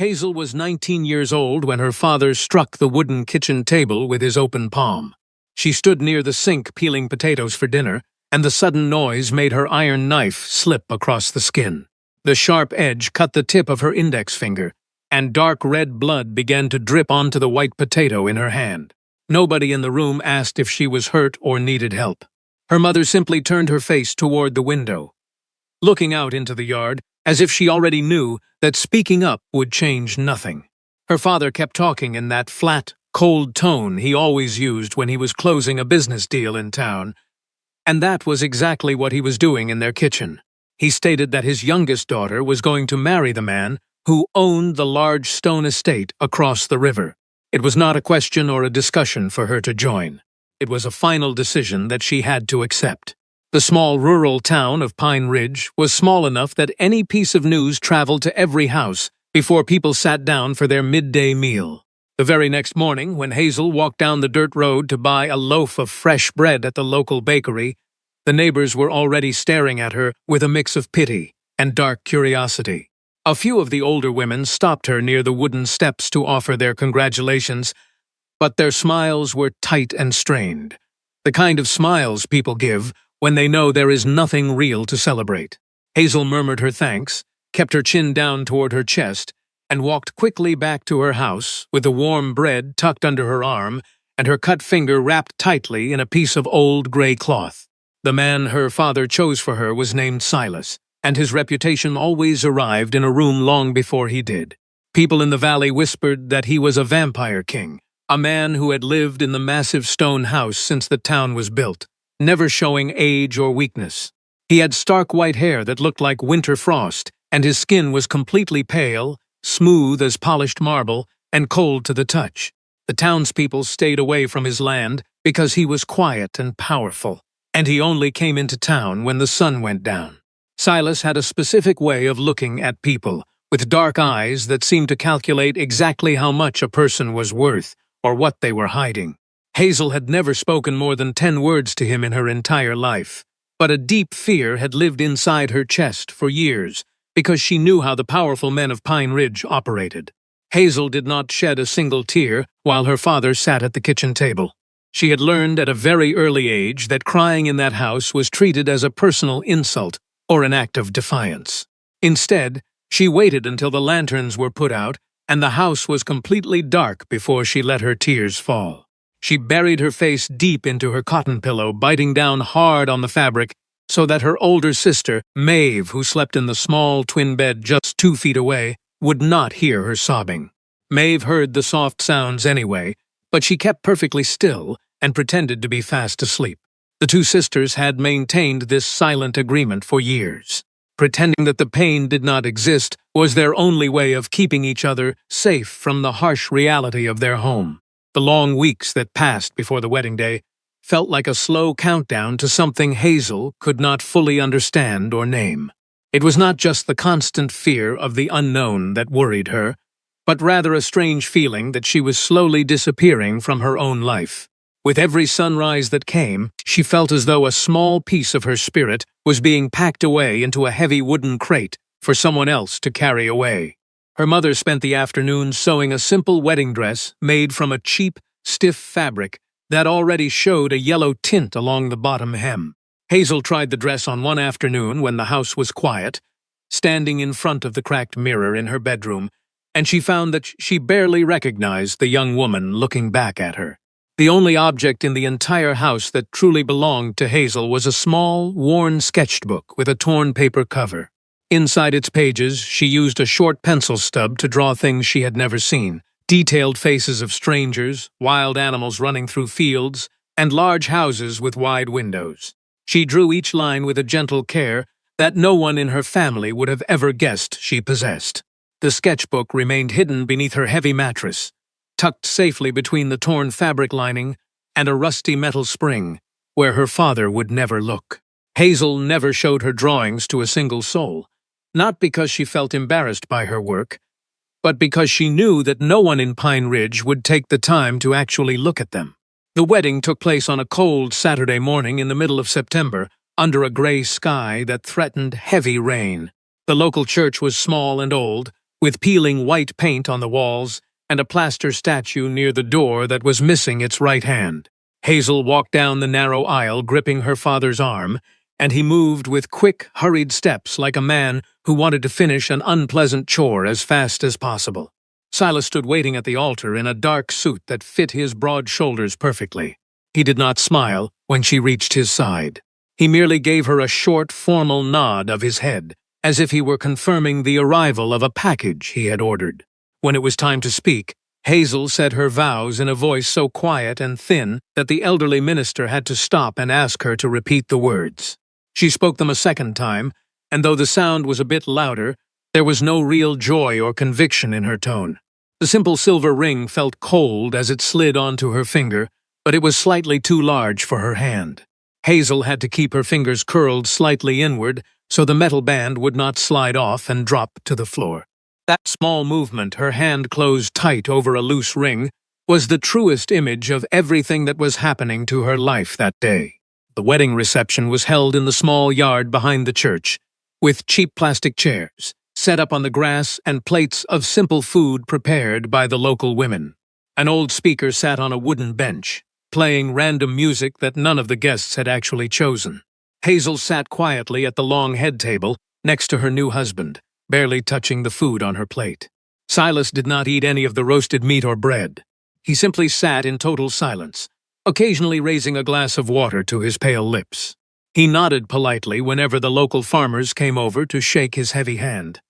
Hazel was 19 years old when her father struck the wooden kitchen table with his open palm. She stood near the sink peeling potatoes for dinner, and the sudden noise made her iron knife slip across the skin. The sharp edge cut the tip of her index finger, and dark red blood began to drip onto the white potato in her hand. Nobody in the room asked if she was hurt or needed help. Her mother simply turned her face toward the window, looking out into the yard, as if she already knew that speaking up would change nothing. Her father kept talking in that flat, cold tone he always used when he was closing a business deal in town, and that was exactly what he was doing in their kitchen. He stated that his youngest daughter was going to marry the man who owned the large stone estate across the river. It was not a question or a discussion for her to join. It was a final decision that she had to accept. The small rural town of Pine Ridge was small enough that any piece of news traveled to every house before people sat down for their midday meal. The very next morning, when Hazel walked down the dirt road to buy a loaf of fresh bread at the local bakery, the neighbors were already staring at her with a mix of pity and dark curiosity. A few of the older women stopped her near the wooden steps to offer their congratulations, but their smiles were tight and strained, the kind of smiles people give when they know there is nothing real to celebrate. Hazel murmured her thanks, kept her chin down toward her chest, and walked quickly back to her house with the warm bread tucked under her arm and her cut finger wrapped tightly in a piece of old gray cloth. The man her father chose for her was named Silas, and his reputation always arrived in a room long before he did. People in the valley whispered that he was a vampire king, a man who had lived in the massive stone house since the town was built, never showing age or weakness. He had stark white hair that looked like winter frost, and his skin was completely pale, smooth as polished marble, and cold to the touch. The townspeople stayed away from his land because he was quiet and powerful, and he only came into town when the sun went down. Silas had a specific way of looking at people, with dark eyes that seemed to calculate exactly how much a person was worth or what they were hiding. Hazel had never spoken more than 10 words to him in her entire life, but a deep fear had lived inside her chest for years because she knew how the powerful men of Pine Ridge operated. Hazel did not shed a single tear while her father sat at the kitchen table. She had learned at a very early age that crying in that house was treated as a personal insult or an act of defiance. Instead, she waited until the lanterns were put out and the house was completely dark before she let her tears fall. She buried her face deep into her cotton pillow, biting down hard on the fabric so that her older sister, Maeve, who slept in the small twin bed just 2 feet away, would not hear her sobbing. Maeve heard the soft sounds anyway, but she kept perfectly still and pretended to be fast asleep. The 2 sisters had maintained this silent agreement for years. Pretending that the pain did not exist was their only way of keeping each other safe from the harsh reality of their home. The long weeks that passed before the wedding day felt like a slow countdown to something Hazel could not fully understand or name. It was not just the constant fear of the unknown that worried her, but rather a strange feeling that she was slowly disappearing from her own life. With every sunrise that came, she felt as though a small piece of her spirit was being packed away into a heavy wooden crate for someone else to carry away. Her mother spent the afternoon sewing a simple wedding dress made from a cheap, stiff fabric that already showed a yellow tint along the bottom hem. Hazel tried the dress on one afternoon when the house was quiet, standing in front of the cracked mirror in her bedroom, and she found that she barely recognized the young woman looking back at her. The only object in the entire house that truly belonged to Hazel was a small, worn sketchbook with a torn paper cover. Inside its pages, she used a short pencil stub to draw things she had never seen: detailed faces of strangers, wild animals running through fields, and large houses with wide windows. She drew each line with a gentle care that no one in her family would have ever guessed she possessed. The sketchbook remained hidden beneath her heavy mattress, tucked safely between the torn fabric lining and a rusty metal spring, where her father would never look. Hazel never showed her drawings to a single soul, not because she felt embarrassed by her work, but because she knew that no one in Pine Ridge would take the time to actually look at them. The wedding took place on a cold Saturday morning in the middle of September, under a gray sky that threatened heavy rain. The local church was small and old, with peeling white paint on the walls and a plaster statue near the door that was missing its right hand. Hazel walked down the narrow aisle, gripping her father's arm, and he moved with quick, hurried steps like a man who wanted to finish an unpleasant chore as fast as possible. Silas stood waiting at the altar in a dark suit that fit his broad shoulders perfectly. He did not smile when she reached his side. He merely gave her a short, formal nod of his head, as if he were confirming the arrival of a package he had ordered. When it was time to speak, Hazel said her vows in a voice so quiet and thin that the elderly minister had to stop and ask her to repeat the words. She spoke them a second time, and though the sound was a bit louder, there was no real joy or conviction in her tone. The simple silver ring felt cold as it slid onto her finger, but it was slightly too large for her hand. Hazel had to keep her fingers curled slightly inward so the metal band would not slide off and drop to the floor. That small movement, her hand closed tight over a loose ring, was the truest image of everything that was happening to her life that day. The wedding reception was held in the small yard behind the church, with cheap plastic chairs set up on the grass and plates of simple food prepared by the local women. An old speaker sat on a wooden bench, playing random music that none of the guests had actually chosen. Hazel sat quietly at the long head table next to her new husband, barely touching the food on her plate. Silas did not eat any of the roasted meat or bread. He simply sat in total silence, occasionally raising a glass of water to his pale lips. He nodded politely whenever the local farmers came over to shake his heavy hand,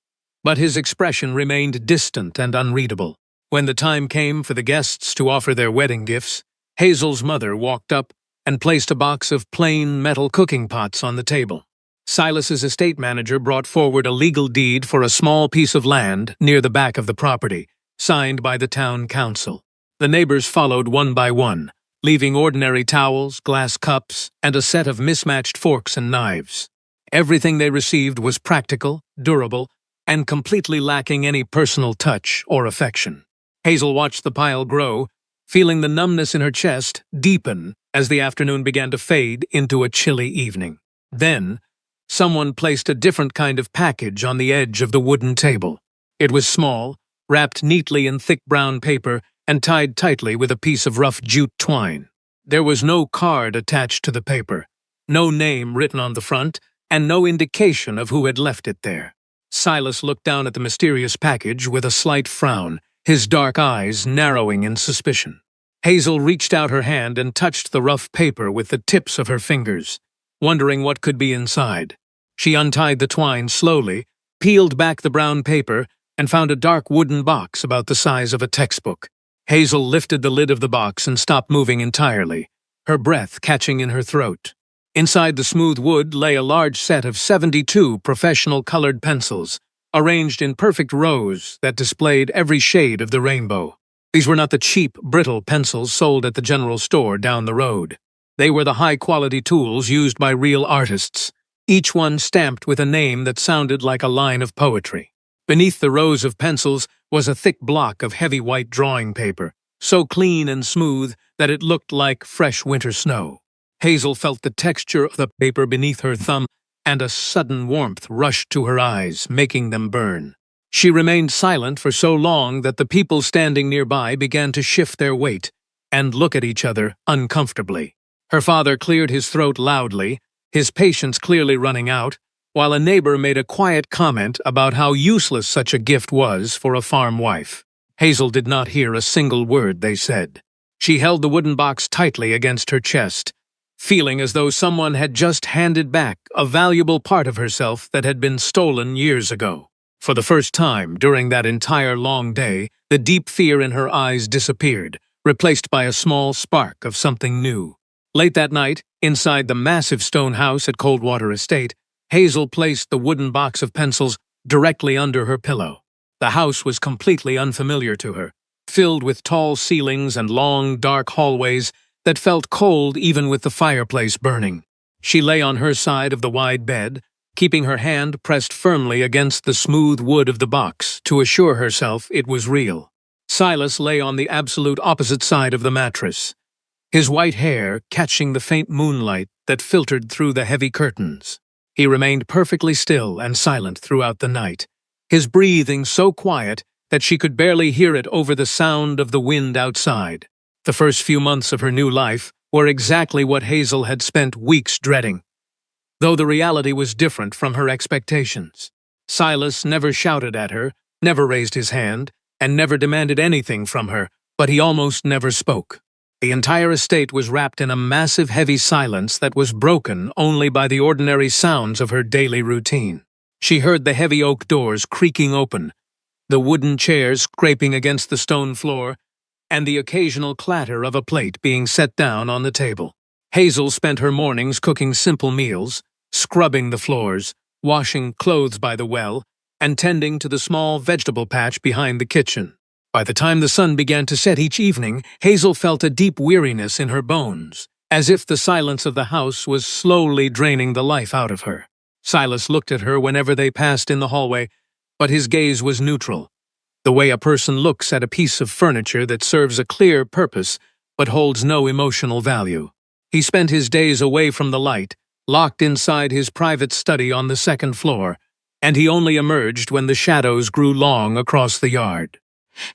but his expression remained distant and unreadable. When the time came for the guests to offer their wedding gifts, Hazel's mother walked up and placed a box of plain metal cooking pots on the table. Silas's estate manager brought forward a legal deed for a small piece of land near the back of the property, signed by the town council. The neighbors followed one by one, leaving ordinary towels, glass cups, and a set of mismatched forks and knives. Everything they received was practical, durable, and completely lacking any personal touch or affection. Hazel watched the pile grow, feeling the numbness in her chest deepen as the afternoon began to fade into a chilly evening. Then, someone placed a different kind of package on the edge of the wooden table. It was small, wrapped neatly in thick brown paper, and tied tightly with a piece of rough jute twine. There was no card attached to the paper, no name written on the front, and no indication of who had left it there. Silas looked down at the mysterious package with a slight frown, his dark eyes narrowing in suspicion. Hazel reached out her hand and touched the rough paper with the tips of her fingers, wondering what could be inside. She untied the twine slowly, peeled back the brown paper, and found a dark wooden box about the size of a textbook. Hazel lifted the lid of the box and stopped moving entirely, her breath catching in her throat. Inside the smooth wood lay a large set of 72 professional colored pencils, arranged in perfect rows that displayed every shade of the rainbow. These were not the cheap, brittle pencils sold at the general store down the road. They were the high-quality tools used by real artists, each one stamped with a name that sounded like a line of poetry. Beneath the rows of pencils was a thick block of heavy white drawing paper, so clean and smooth that it looked like fresh winter snow. Hazel felt the texture of the paper beneath her thumb, and a sudden warmth rushed to her eyes, making them burn. She remained silent for so long that the people standing nearby began to shift their weight and look at each other uncomfortably. Her father cleared his throat loudly, his patience clearly running out, while a neighbor made a quiet comment about how useless such a gift was for a farm wife. Hazel did not hear a single word they said. She held the wooden box tightly against her chest, feeling as though someone had just handed back a valuable part of herself that had been stolen years ago. For the first time during that entire long day, the deep fear in her eyes disappeared, replaced by a small spark of something new. Late that night, inside the massive stone house at Coldwater Estate, Hazel placed the wooden box of pencils directly under her pillow. The house was completely unfamiliar to her, filled with tall ceilings and long, dark hallways that felt cold even with the fireplace burning. She lay on her side of the wide bed, keeping her hand pressed firmly against the smooth wood of the box to assure herself it was real. Silas lay on the absolute opposite side of the mattress, his white hair catching the faint moonlight that filtered through the heavy curtains. He remained perfectly still and silent throughout the night, his breathing so quiet that she could barely hear it over the sound of the wind outside. The first few months of her new life were exactly what Hazel had spent weeks dreading, though the reality was different from her expectations. Silas never shouted at her, never raised his hand, and never demanded anything from her, but he almost never spoke. The entire estate was wrapped in a massive heavy silence that was broken only by the ordinary sounds of her daily routine. She heard the heavy oak doors creaking open, the wooden chairs scraping against the stone floor, and the occasional clatter of a plate being set down on the table. Hazel spent her mornings cooking simple meals, scrubbing the floors, washing clothes by the well, and tending to the small vegetable patch behind the kitchen. By the time the sun began to set each evening, Hazel felt a deep weariness in her bones, as if the silence of the house was slowly draining the life out of her. Silas looked at her whenever they passed in the hallway, but his gaze was neutral, the way a person looks at a piece of furniture that serves a clear purpose but holds no emotional value. He spent his days away from the light, locked inside his private study on the second floor, and he only emerged when the shadows grew long across the yard.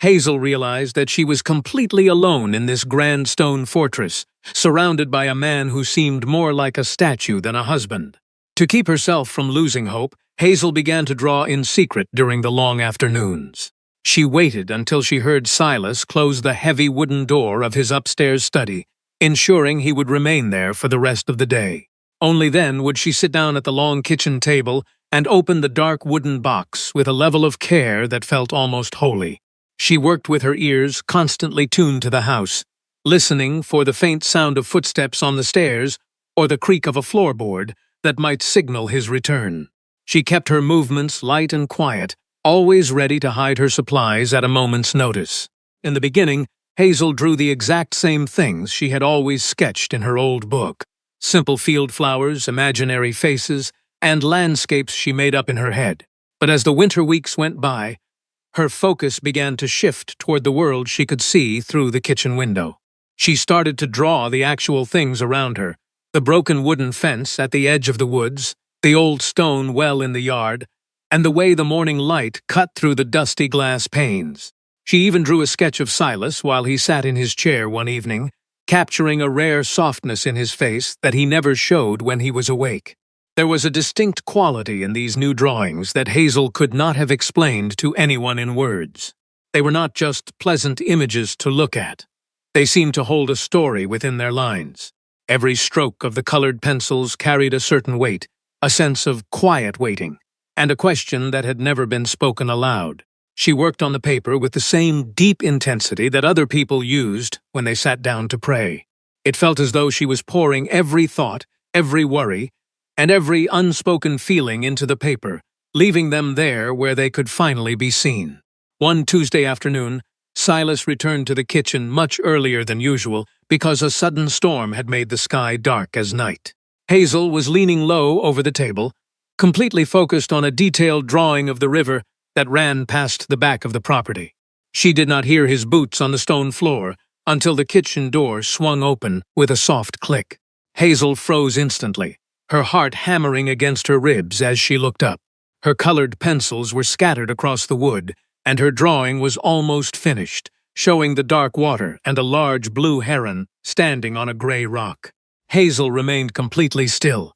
Hazel realized that she was completely alone in this grand stone fortress, surrounded by a man who seemed more like a statue than a husband. To keep herself from losing hope, Hazel began to draw in secret during the long afternoons. She waited until she heard Silas close the heavy wooden door of his upstairs study, ensuring he would remain there for the rest of the day. Only then would she sit down at the long kitchen table and open the dark wooden box with a level of care that felt almost holy. She worked with her ears constantly tuned to the house, listening for the faint sound of footsteps on the stairs or the creak of a floorboard that might signal his return. She kept her movements light and quiet, always ready to hide her supplies at a moment's notice. In the beginning, Hazel drew the exact same things she had always sketched in her old book: simple field flowers, imaginary faces, and landscapes she made up in her head. But as the winter weeks went by, her focus began to shift toward the world she could see through the kitchen window. She started to draw the actual things around her: the broken wooden fence at the edge of the woods, the old stone well in the yard, and the way the morning light cut through the dusty glass panes. She even drew a sketch of Silas while he sat in his chair one evening, capturing a rare softness in his face that he never showed when he was awake. There was a distinct quality in these new drawings that Hazel could not have explained to anyone in words. They were not just pleasant images to look at. They seemed to hold a story within their lines. Every stroke of the colored pencils carried a certain weight, a sense of quiet waiting, and a question that had never been spoken aloud. She worked on the paper with the same deep intensity that other people used when they sat down to pray. It felt as though she was pouring every thought, every worry, and every unspoken feeling into the paper, leaving them there where they could finally be seen. One Tuesday afternoon, Silas returned to the kitchen much earlier than usual because a sudden storm had made the sky dark as night. Hazel was leaning low over the table, completely focused on a detailed drawing of the river that ran past the back of the property. She did not hear his boots on the stone floor until the kitchen door swung open with a soft click. Hazel froze instantly, her heart hammering against her ribs as she looked up. Her colored pencils were scattered across the wood, and her drawing was almost finished, showing the dark water and a large blue heron standing on a gray rock. Hazel remained completely still,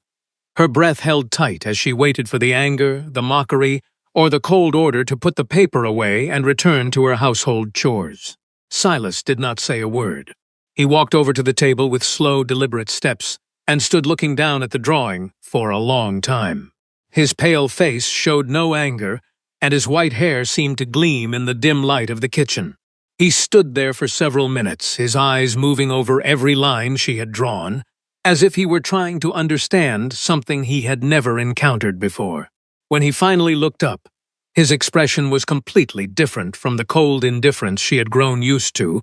her breath held tight as she waited for the anger, the mockery, or the cold order to put the paper away and return to her household chores. Silas did not say a word. He walked over to the table with slow, deliberate steps and stood looking down at the drawing for a long time. His pale face showed no anger, and his white hair seemed to gleam in the dim light of the kitchen. He stood there for several minutes, his eyes moving over every line she had drawn, as if he were trying to understand something he had never encountered before. When he finally looked up, his expression was completely different from the cold indifference she had grown used to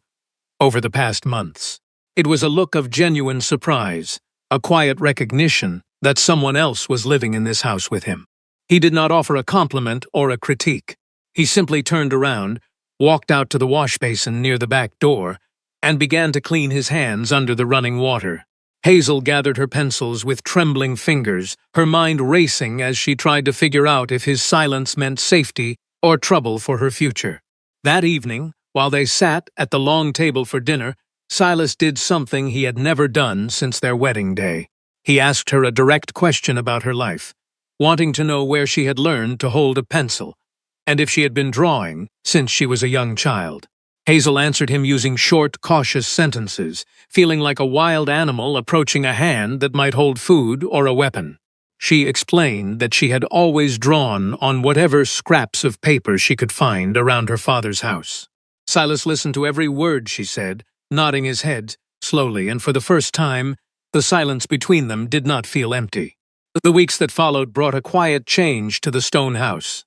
over the past months. It was a look of genuine surprise, a quiet recognition that someone else was living in this house with him. He did not offer a compliment or a critique. He simply turned around, walked out to the wash basin near the back door, and began to clean his hands under the running water. Hazel gathered her pencils with trembling fingers, her mind racing as she tried to figure out if his silence meant safety or trouble for her future. That evening, while they sat at the long table for dinner, Silas did something he had never done since their wedding day. He asked her a direct question about her life, wanting to know where she had learned to hold a pencil, and if she had been drawing since she was a young child. Hazel answered him using short, cautious sentences, feeling like a wild animal approaching a hand that might hold food or a weapon. She explained that she had always drawn on whatever scraps of paper she could find around her father's house. Silas listened to every word she said, nodding his head slowly, and for the first time, the silence between them did not feel empty. The weeks that followed brought a quiet change to the stone house,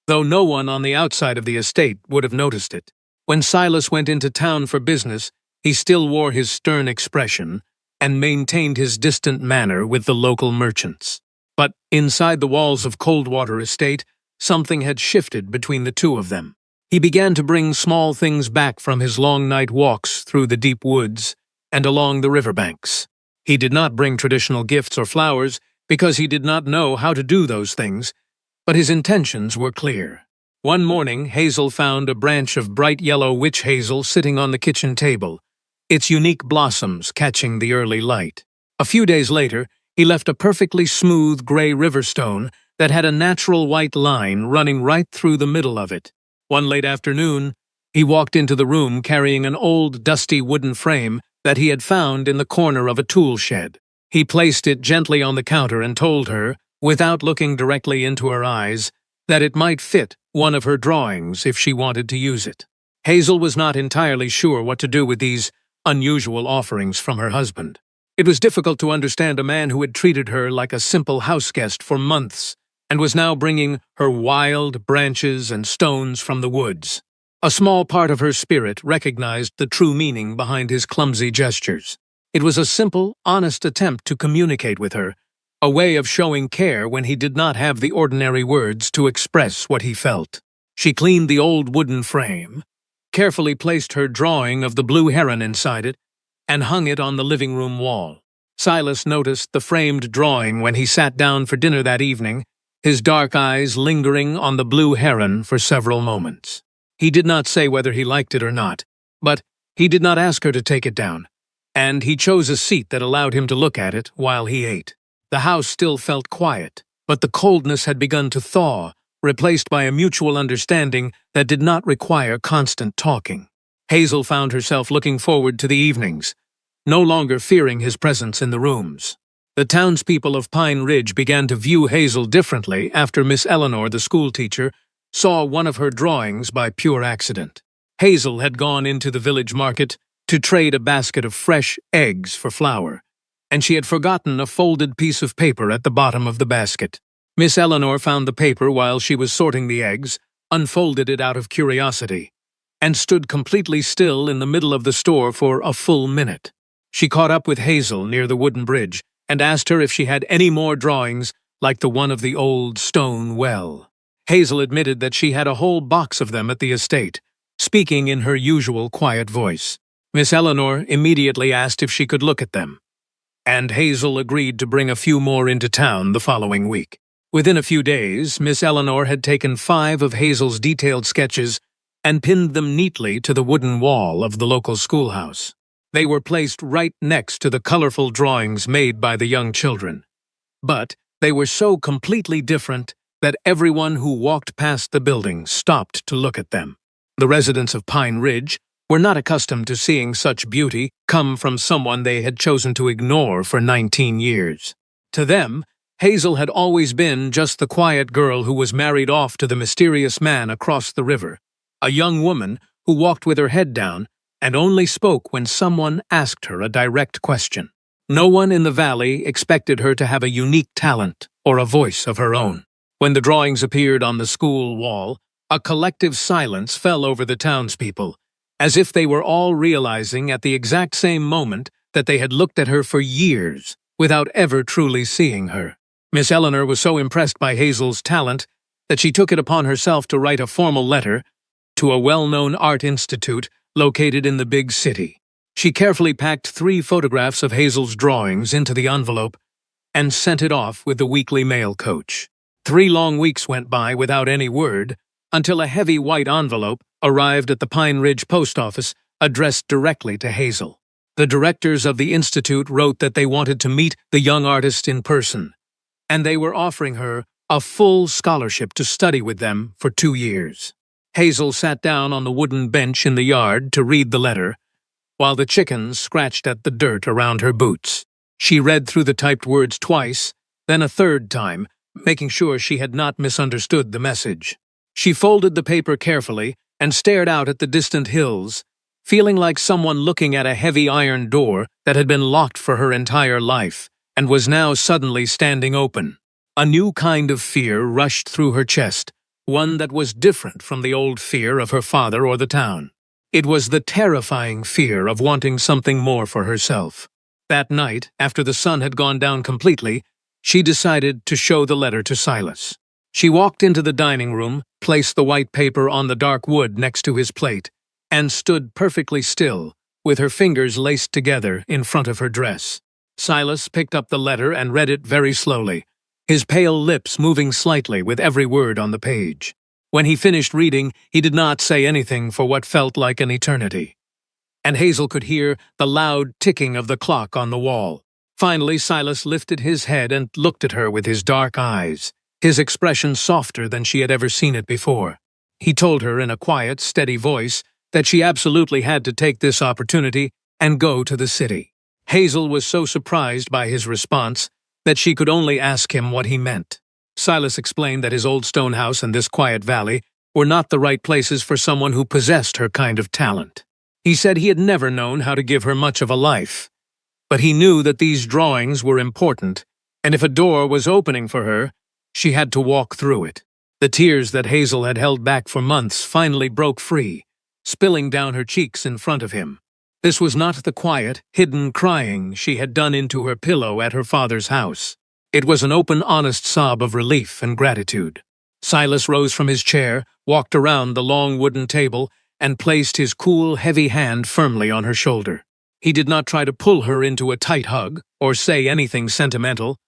though no one on the outside of the estate would have noticed it. When Silas went into town for business, he still wore his stern expression and maintained his distant manner with the local merchants. But inside the walls of Coldwater Estate, something had shifted between the two of them. He began to bring small things back from his long night walks through the deep woods and along the riverbanks. He did not bring traditional gifts or flowers because he did not know how to do those things, but his intentions were clear. One morning, Hazel found a branch of bright yellow witch hazel sitting on the kitchen table, its unique blossoms catching the early light. A few days later, he left a perfectly smooth gray riverstone that had a natural white line running right through the middle of it. One late afternoon, he walked into the room carrying an old, dusty wooden frame that he had found in the corner of a tool shed. He placed it gently on the counter and told her, without looking directly into her eyes, that it might fit one of her drawings if she wanted to use it. Hazel was not entirely sure what to do with these unusual offerings from her husband. It was difficult to understand a man who had treated her like a simple houseguest for months and was now bringing her wild branches and stones from the woods. A small part of her spirit recognized the true meaning behind his clumsy gestures. It was a simple, honest attempt to communicate with her, a way of showing care when he did not have the ordinary words to express what he felt. She cleaned the old wooden frame, carefully placed her drawing of the blue heron inside it, and hung it on the living room wall. Silas noticed the framed drawing when he sat down for dinner that evening, his dark eyes lingering on the blue heron for several moments. He did not say whether he liked it or not, but he did not ask her to take it down, and he chose a seat that allowed him to look at it while he ate. The house still felt quiet, but the coldness had begun to thaw, replaced by a mutual understanding that did not require constant talking. Hazel found herself looking forward to the evenings, no longer fearing his presence in the rooms. The townspeople of Pine Ridge began to view Hazel differently after Miss Eleanor, the schoolteacher, saw one of her drawings by pure accident. Hazel had gone into the village market to trade a basket of fresh eggs for flour, and she had forgotten a folded piece of paper at the bottom of the basket. Miss Eleanor found the paper while she was sorting the eggs, unfolded it out of curiosity, and stood completely still in the middle of the store for a full minute. She caught up with Hazel near the wooden bridge and asked her if she had any more drawings like the one of the old stone well. Hazel admitted that she had a whole box of them at the estate, speaking in her usual quiet voice. Miss Eleanor immediately asked if she could look at them, and Hazel agreed to bring a few more into town the following week. Within a few days, Miss Eleanor had taken 5 of Hazel's detailed sketches and pinned them neatly to the wooden wall of the local schoolhouse. They were placed right next to the colorful drawings made by the young children. But they were so completely different that everyone who walked past the building stopped to look at them. The residents of Pine Ridge were not accustomed to seeing such beauty come from someone they had chosen to ignore for 19 years. To them, Hazel had always been just the quiet girl who was married off to the mysterious man across the river, a young woman who walked with her head down and only spoke when someone asked her a direct question. No one in the valley expected her to have a unique talent or a voice of her own. When the drawings appeared on the school wall, a collective silence fell over the townspeople, as if they were all realizing at the exact same moment that they had looked at her for years without ever truly seeing her. Miss Eleanor was so impressed by Hazel's talent that she took it upon herself to write a formal letter to a well-known art institute located in the big city. She carefully packed 3 photographs of Hazel's drawings into the envelope and sent it off with the weekly mail coach. 3 long weeks went by without any word, until a heavy white envelope arrived at the Pine Ridge post office addressed directly to Hazel. The directors of the institute wrote that they wanted to meet the young artist in person, and they were offering her a full scholarship to study with them for 2 years. Hazel sat down on the wooden bench in the yard to read the letter, while the chickens scratched at the dirt around her boots. She read through the typed words twice, then a third time, making sure she had not misunderstood the message. She folded the paper carefully and stared out at the distant hills, feeling like someone looking at a heavy iron door that had been locked for her entire life and was now suddenly standing open. A new kind of fear rushed through her chest, one that was different from the old fear of her father or the town. It was the terrifying fear of wanting something more for herself. That night, after the sun had gone down completely, she decided to show the letter to Silas. She walked into the dining room, placed the white paper on the dark wood next to his plate, and stood perfectly still, with her fingers laced together in front of her dress. Silas picked up the letter and read it very slowly, his pale lips moving slightly with every word on the page. When he finished reading, he did not say anything for what felt like an eternity, and Hazel could hear the loud ticking of the clock on the wall. Finally, Silas lifted his head and looked at her with his dark eyes, his expression softer than she had ever seen it before. He told her in a quiet, steady voice that she absolutely had to take this opportunity and go to the city. Hazel was so surprised by his response that she could only ask him what he meant. Silas explained that his old stone house and this quiet valley were not the right places for someone who possessed her kind of talent. He said he had never known how to give her much of a life, but he knew that these drawings were important, and if a door was opening for her, she had to walk through it. The tears that Hazel had held back for months finally broke free, spilling down her cheeks in front of him. This was not the quiet, hidden crying she had done into her pillow at her father's house. It was an open, honest sob of relief and gratitude. Silas rose from his chair, walked around the long wooden table, and placed his cool, heavy hand firmly on her shoulder. He did not try to pull her into a tight hug or say anything sentimental,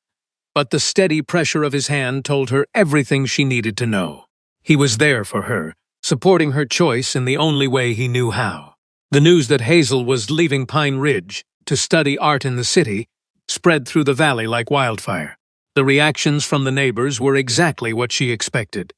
but the steady pressure of his hand told her everything she needed to know. He was there for her, supporting her choice in the only way he knew how. The news that Hazel was leaving Pine Ridge to study art in the city spread through the valley like wildfire. The reactions from the neighbors were exactly what she expected.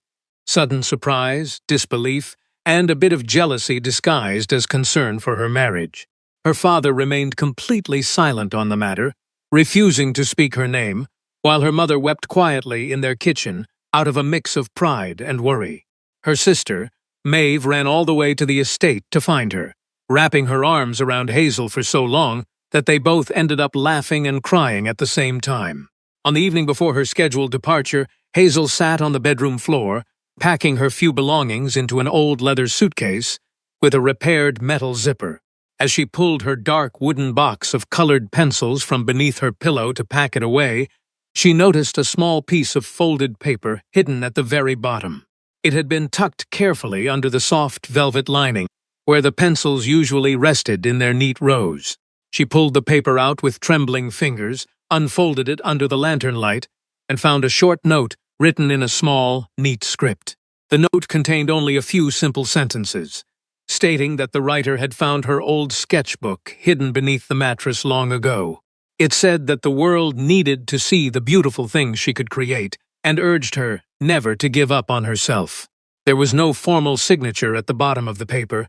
Sudden surprise, disbelief, and a bit of jealousy disguised as concern for her marriage. Her father remained completely silent on the matter, refusing to speak her name, while her mother wept quietly in their kitchen out of a mix of pride and worry. Her sister, Maeve, ran all the way to the estate to find her, wrapping her arms around Hazel for so long that they both ended up laughing and crying at the same time. On the evening before her scheduled departure, Hazel sat on the bedroom floor, packing her few belongings into an old leather suitcase with a repaired metal zipper. As she pulled her dark wooden box of colored pencils from beneath her pillow to pack it away, she noticed a small piece of folded paper hidden at the very bottom. It had been tucked carefully under the soft velvet lining, where the pencils usually rested in their neat rows. She pulled the paper out with trembling fingers, unfolded it under the lantern light, and found a short note written in a small, neat script. The note contained only a few simple sentences, stating that the writer had found her old sketchbook hidden beneath the mattress long ago. It said that the world needed to see the beautiful things she could create, and urged her never to give up on herself. There was no formal signature at the bottom of the paper,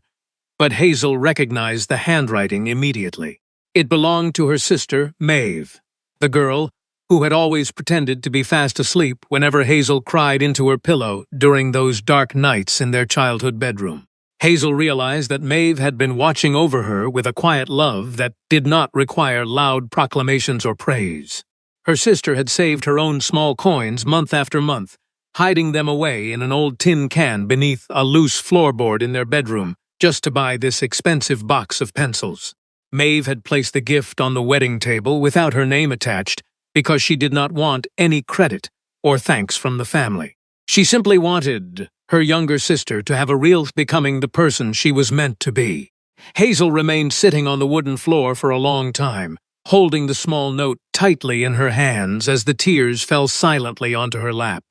but Hazel recognized the handwriting immediately. It belonged to her sister, Maeve, the girl who had always pretended to be fast asleep whenever Hazel cried into her pillow during those dark nights in their childhood bedroom. Hazel realized that Maeve had been watching over her with a quiet love that did not require loud proclamations or praise. Her sister had saved her own small coins month after month, hiding them away in an old tin can beneath a loose floorboard in their bedroom, just to buy this expensive box of pencils. Maeve had placed the gift on the wedding table without her name attached because she did not want any credit or thanks from the family. She simply wanted her younger sister to have a real becoming the person she was meant to be. Hazel remained sitting on the wooden floor for a long time, holding the small note tightly in her hands as the tears fell silently onto her lap.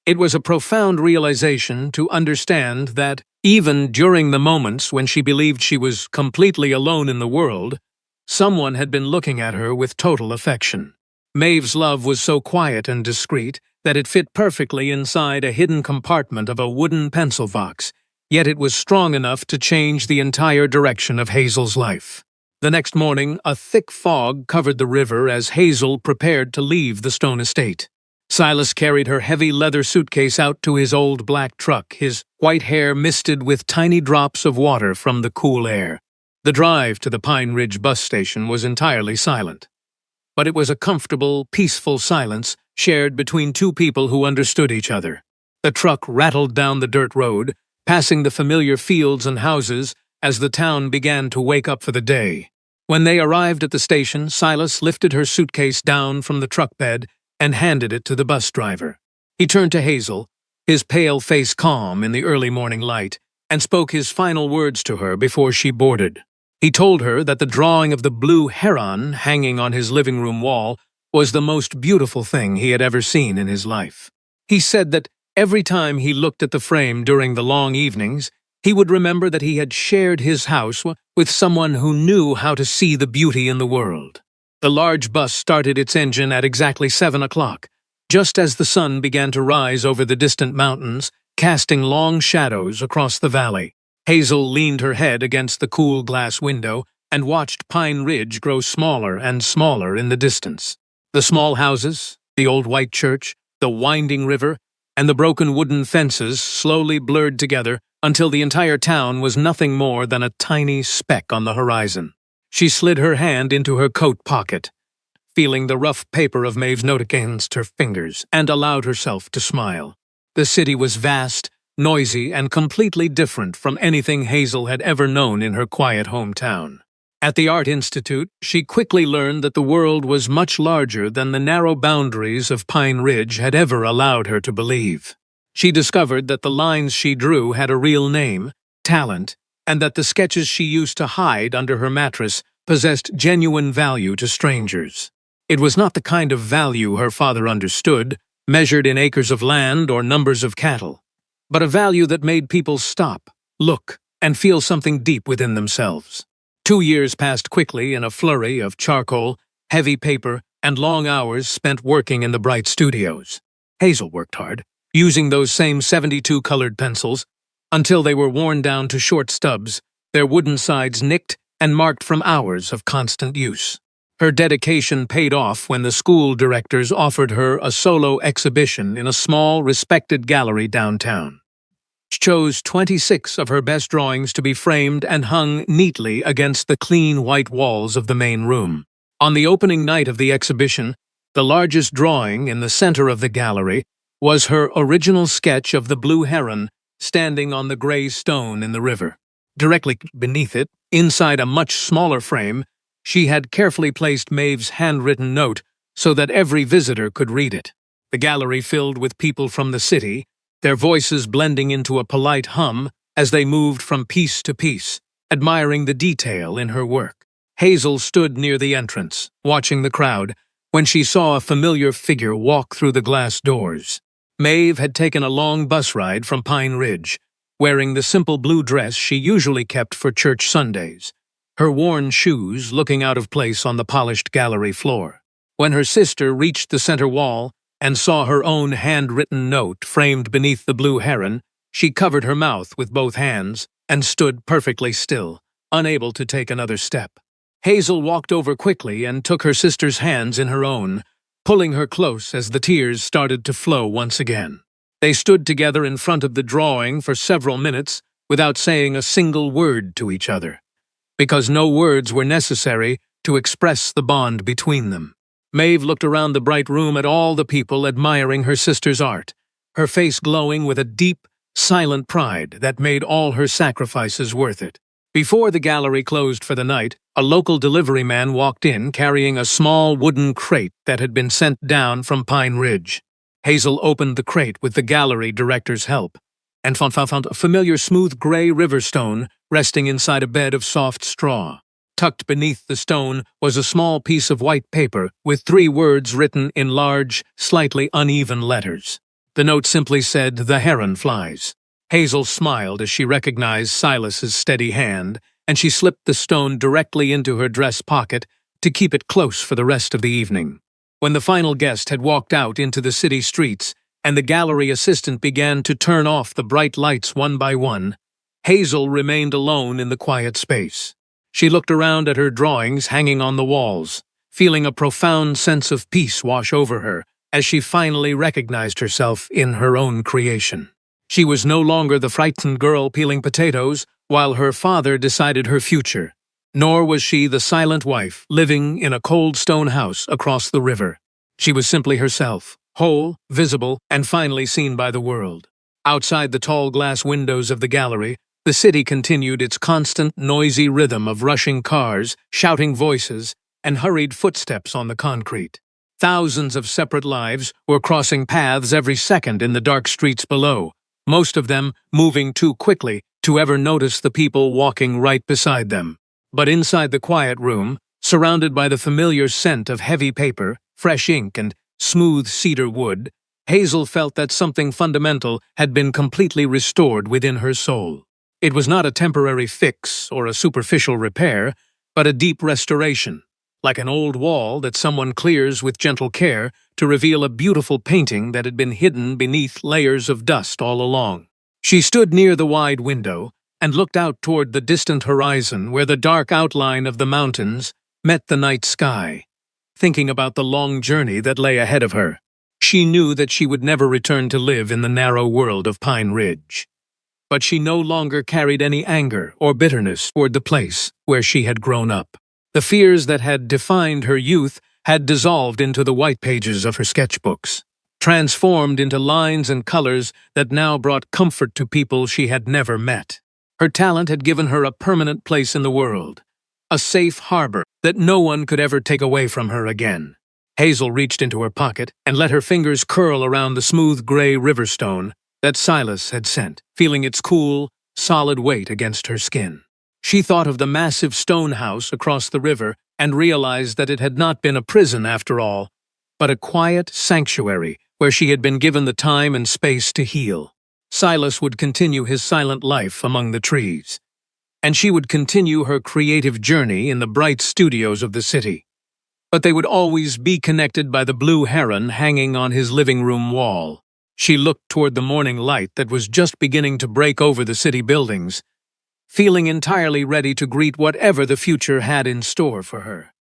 It was a profound realization to understand that, even during the moments when she believed she was completely alone in the world, someone had been looking at her with total affection. Maeve's love was so quiet and discreet that it fit perfectly inside a hidden compartment of a wooden pencil box, yet it was strong enough to change the entire direction of Hazel's life. The next morning, a thick fog covered the river as Hazel prepared to leave the Stone estate. Silas carried her heavy leather suitcase out to his old black truck, his white hair misted with tiny drops of water from the cool air. The drive to the Pine Ridge bus station was entirely silent. But it was a comfortable, peaceful silence shared between two people who understood each other. The truck rattled down the dirt road, passing the familiar fields and houses as the town began to wake up for the day. When they arrived at the station, Silas lifted her suitcase down from the truck bed and handed it to the bus driver. He turned to Hazel, his pale face calm in the early morning light, and spoke his final words to her before she boarded. He told her that the drawing of the blue heron hanging on his living room wall was the most beautiful thing he had ever seen in his life. He said that every time he looked at the frame during the long evenings, he would remember that he had shared his house with someone who knew how to see the beauty in the world. The large bus started its engine at exactly 7 o'clock, just as the sun began to rise over the distant mountains, casting long shadows across the valley. Hazel leaned her head against the cool glass window and watched Pine Ridge grow smaller and smaller in the distance. The small houses, the old white church, the winding river, and the broken wooden fences slowly blurred together until the entire town was nothing more than a tiny speck on the horizon. She slid her hand into her coat pocket, feeling the rough paper of Maeve's note against her fingers, and allowed herself to smile. The city was vast, noisy, and completely different from anything Hazel had ever known in her quiet hometown. At the Art Institute, she quickly learned that the world was much larger than the narrow boundaries of Pine Ridge had ever allowed her to believe. She discovered that the lines she drew had a real name, talent, and that the sketches she used to hide under her mattress possessed genuine value to strangers. It was not the kind of value her father understood, measured in acres of land or numbers of cattle, but a value that made people stop, look, and feel something deep within themselves. 2 years passed quickly in a flurry of charcoal, heavy paper, and long hours spent working in the bright studios. Hazel worked hard, using those same 72 colored pencils, until they were worn down to short stubs, their wooden sides nicked and marked from hours of constant use. Her dedication paid off when the school directors offered her a solo exhibition in a small, respected gallery downtown. She chose 26 of her best drawings to be framed and hung neatly against the clean white walls of the main room. On the opening night of the exhibition, the largest drawing in the center of the gallery was her original sketch of the blue heron standing on the gray stone in the river. Directly beneath it, inside a much smaller frame, she had carefully placed Maeve's handwritten note so that every visitor could read it. The gallery filled with people from the city, their voices blending into a polite hum as they moved from piece to piece, admiring the detail in her work. Hazel stood near the entrance, watching the crowd, when she saw a familiar figure walk through the glass doors. Maeve had taken a long bus ride from Pine Ridge, wearing the simple blue dress she usually kept for church Sundays, her worn shoes looking out of place on the polished gallery floor. When her sister reached the center wall and saw her own handwritten note framed beneath the blue heron, she covered her mouth with both hands and stood perfectly still, unable to take another step. Hazel walked over quickly and took her sister's hands in her own, pulling her close as the tears started to flow once again. They stood together in front of the drawing for several minutes without saying a single word to each other, because no words were necessary to express the bond between them. Maeve looked around the bright room at all the people admiring her sister's art, her face glowing with a deep, silent pride that made all her sacrifices worth it. Before the gallery closed for the night, a local delivery man walked in carrying a small wooden crate that had been sent down from Pine Ridge. Hazel opened the crate with the gallery director's help, and found a familiar smooth gray river stone resting inside a bed of soft straw. Tucked beneath the stone was a small piece of white paper with 3 words written in large, slightly uneven letters. The note simply said, "The heron flies." Hazel smiled as she recognized Silas's steady hand, and she slipped the stone directly into her dress pocket to keep it close for the rest of the evening. When the final guest had walked out into the city streets and the gallery assistant began to turn off the bright lights one by one, Hazel remained alone in the quiet space. She looked around at her drawings hanging on the walls, feeling a profound sense of peace wash over her as she finally recognized herself in her own creation. She was no longer the frightened girl peeling potatoes while her father decided her future, nor was she the silent wife living in a cold stone house across the river. She was simply herself, whole, visible, and finally seen by the world. Outside the tall glass windows of the gallery, the city continued its constant, noisy rhythm of rushing cars, shouting voices, and hurried footsteps on the concrete. Thousands of separate lives were crossing paths every second in the dark streets below, most of them moving too quickly to ever notice the people walking right beside them. But inside the quiet room, surrounded by the familiar scent of heavy paper, fresh ink, and smooth cedar wood, Hazel felt that something fundamental had been completely restored within her soul. It was not a temporary fix or a superficial repair, but a deep restoration, like an old wall that someone clears with gentle care to reveal a beautiful painting that had been hidden beneath layers of dust all along. She stood near the wide window and looked out toward the distant horizon where the dark outline of the mountains met the night sky, thinking about the long journey that lay ahead of her. She knew that she would never return to live in the narrow world of Pine Ridge. But she no longer carried any anger or bitterness toward the place where she had grown up. The fears that had defined her youth had dissolved into the white pages of her sketchbooks, transformed into lines and colors that now brought comfort to people she had never met. Her talent had given her a permanent place in the world, a safe harbor that no one could ever take away from her again. Hazel reached into her pocket and let her fingers curl around the smooth gray riverstone that Silas had sent, feeling its cool, solid weight against her skin. She thought of the massive stone house across the river and realized that it had not been a prison after all, but a quiet sanctuary where she had been given the time and space to heal. Silas would continue his silent life among the trees, and she would continue her creative journey in the bright studios of the city. But they would always be connected by the blue heron hanging on his living room wall. She looked toward the morning light that was just beginning to break over the city buildings, feeling entirely ready to greet whatever the future had in store for her.